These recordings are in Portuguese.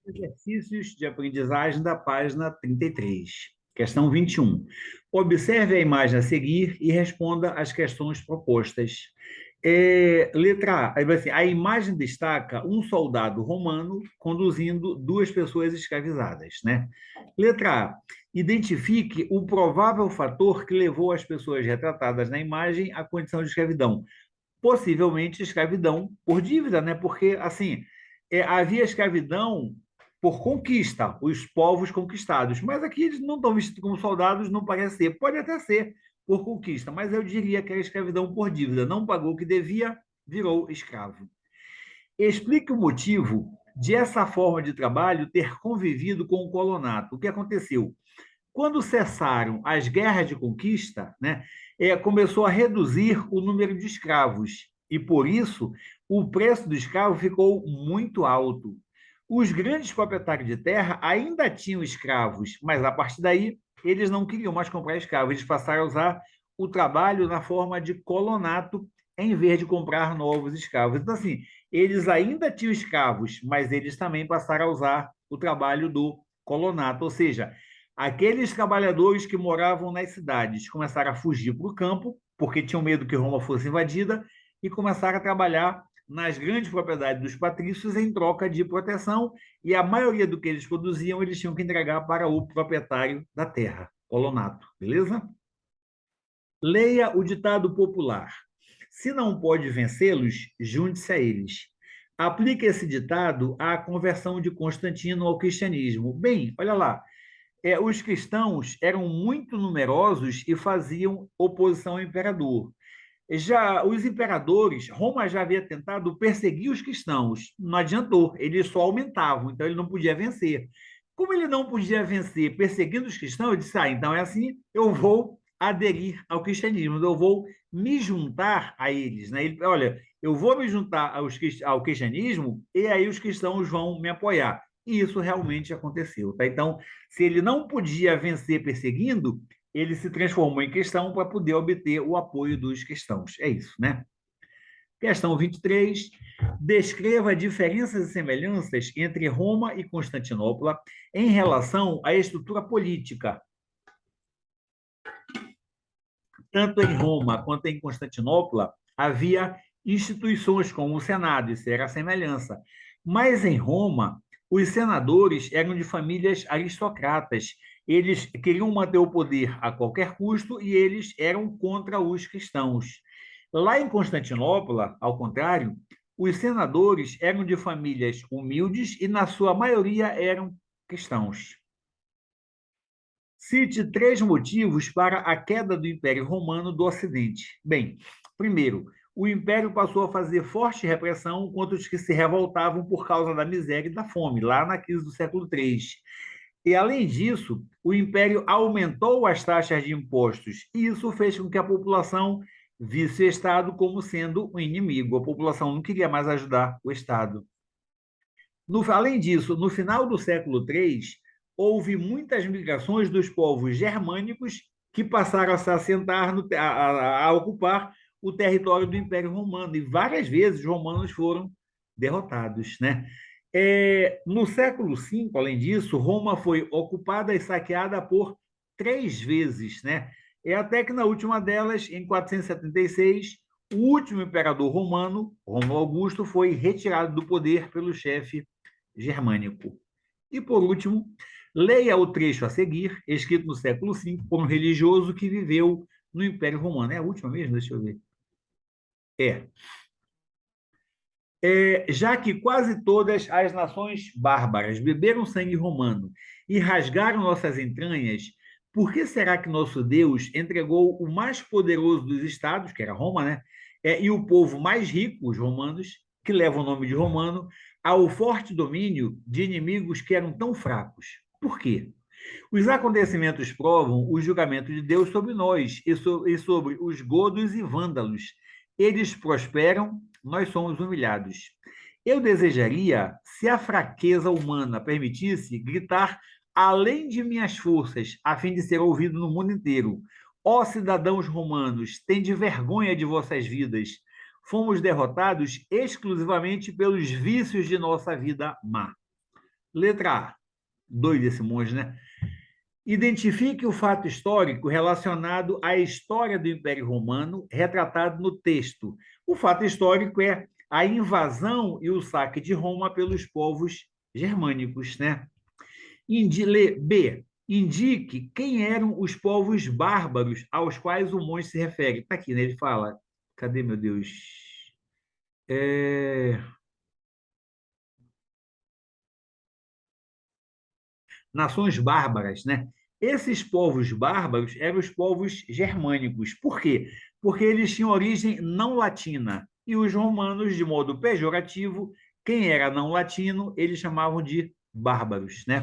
Exercícios de aprendizagem da página 33. Questão 21. Observe a imagem a seguir e responda às questões propostas. Letra A, aí vai ser, a imagem destaca um soldado romano conduzindo duas pessoas escravizadas, né? Letra A, identifique o provável fator que levou as pessoas retratadas na imagem à condição de escravidão. Possivelmente escravidão por dívida, né? Porque, assim, havia escravidão por conquista, os povos conquistados. Mas aqui eles não estão vestidos como soldados, não parece ser. Pode até ser por conquista, mas eu diria que era escravidão por dívida. Não pagou o que devia, virou escravo. Explique o motivo de essa forma de trabalho ter convivido com o colonato. O que aconteceu? Quando cessaram as guerras de conquista, né, começou a reduzir o número de escravos e, por isso, o preço do escravo ficou muito alto. Os grandes proprietários de terra ainda tinham escravos, mas a partir daí eles não queriam mais comprar escravos, eles passaram a usar o trabalho na forma de colonato em vez de comprar novos escravos. Então, assim, eles ainda tinham escravos, mas eles também passaram a usar o trabalho do colonato, ou seja, aqueles trabalhadores que moravam nas cidades começaram a fugir para o campo, porque tinham medo que Roma fosse invadida, e começaram a trabalhar nas grandes propriedades dos patrícios em troca de proteção, e a maioria do que eles produziam eles tinham que entregar para o proprietário da terra, colonato, beleza? Leia o ditado popular. Se não pode vencê-los, junte-se a eles. Aplique esse ditado à conversão de Constantino ao cristianismo. Bem, olha lá, os cristãos eram muito numerosos e faziam oposição ao imperador. Já os imperadores, Roma já havia tentado perseguir os cristãos, não adiantou, eles só aumentavam, então ele não podia vencer. Como ele não podia vencer perseguindo os cristãos, ele disse: então é assim, eu vou aderir ao cristianismo, eu vou me juntar a eles. Né? Ele, olha, eu vou me juntar ao cristianismo e aí os cristãos vão me apoiar. E isso realmente aconteceu. Tá? Então, se ele não podia vencer perseguindo, ele se transformou em cristão para poder obter o apoio dos cristãos. É isso, né? Questão 23. Descreva diferenças e semelhanças entre Roma e Constantinopla em relação à estrutura política. Tanto em Roma quanto em Constantinopla, havia instituições como o Senado, isso era a semelhança. Mas em Roma, os senadores eram de famílias aristocratas. Eles queriam manter o poder a qualquer custo e eles eram contra os cristãos. Lá em Constantinopla, ao contrário, os senadores eram de famílias humildes e, na sua maioria, eram cristãos. Cite três motivos para a queda do Império Romano do Ocidente. Bem, primeiro, o Império passou a fazer forte repressão contra os que se revoltavam por causa da miséria e da fome, lá na crise do século III. E, além disso, o Império aumentou as taxas de impostos, e isso fez com que a população visse o Estado como sendo um inimigo. A população não queria mais ajudar o Estado. Além disso, no final do século III, houve muitas migrações dos povos germânicos que passaram a se assentar, a ocupar o território do Império Romano, e várias vezes os romanos foram derrotados. Né? No século V, além disso, Roma foi ocupada e saqueada por três vezes. Né? Até que na última delas, em 476, o último imperador romano, Rômulo Augusto, foi retirado do poder pelo chefe germânico. E, por último, leia o trecho a seguir, escrito no século V, por um religioso que viveu no Império Romano. É a última mesmo? Deixa eu ver. Já que quase todas as nações bárbaras beberam sangue romano e rasgaram nossas entranhas, por que será que nosso Deus entregou o mais poderoso dos estados, que era Roma, né? E o povo mais rico, os romanos, que levam o nome de romano, ao forte domínio de inimigos que eram tão fracos? Por quê? Os acontecimentos provam o julgamento de Deus sobre nós e sobre os godos e vândalos. Eles prosperam, nós somos humilhados. Eu desejaria, se a fraqueza humana permitisse, gritar além de minhas forças, a fim de ser ouvido no mundo inteiro. Ó cidadãos romanos, tende vergonha de vossas vidas. Fomos derrotados exclusivamente pelos vícios de nossa vida má. Letra A. Doido esse monge, né? Identifique o fato histórico relacionado à história do Império Romano, retratado no texto. O fato histórico é a invasão e o saque de Roma pelos povos germânicos, né? B. Indique quem eram os povos bárbaros aos quais o monge se refere. Está aqui, né? Ele fala. Cadê, meu Deus? É... Nações bárbaras, né? Esses povos bárbaros eram os povos germânicos. Por quê? Porque eles tinham origem não latina. E os romanos, de modo pejorativo, quem era não latino, eles chamavam de bárbaros, né?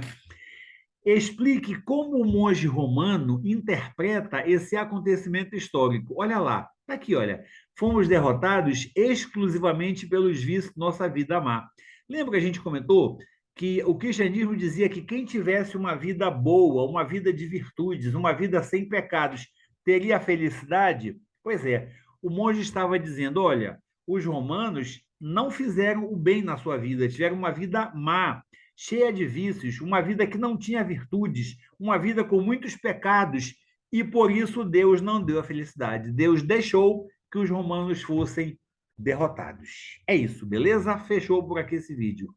Explique como o monge romano interpreta esse acontecimento histórico. Olha lá, está aqui, olha. Fomos derrotados exclusivamente pelos vícios de nossa vida má. Lembra que a gente comentou que o cristianismo dizia que quem tivesse uma vida boa, uma vida de virtudes, uma vida sem pecados, teria felicidade? Pois é, o monge estava dizendo: olha, os romanos não fizeram o bem na sua vida, tiveram uma vida má, cheia de vícios, uma vida que não tinha virtudes, uma vida com muitos pecados, e por isso Deus não deu a felicidade. Deus deixou que os romanos fossem derrotados. É isso, beleza? Fechou por aqui esse vídeo.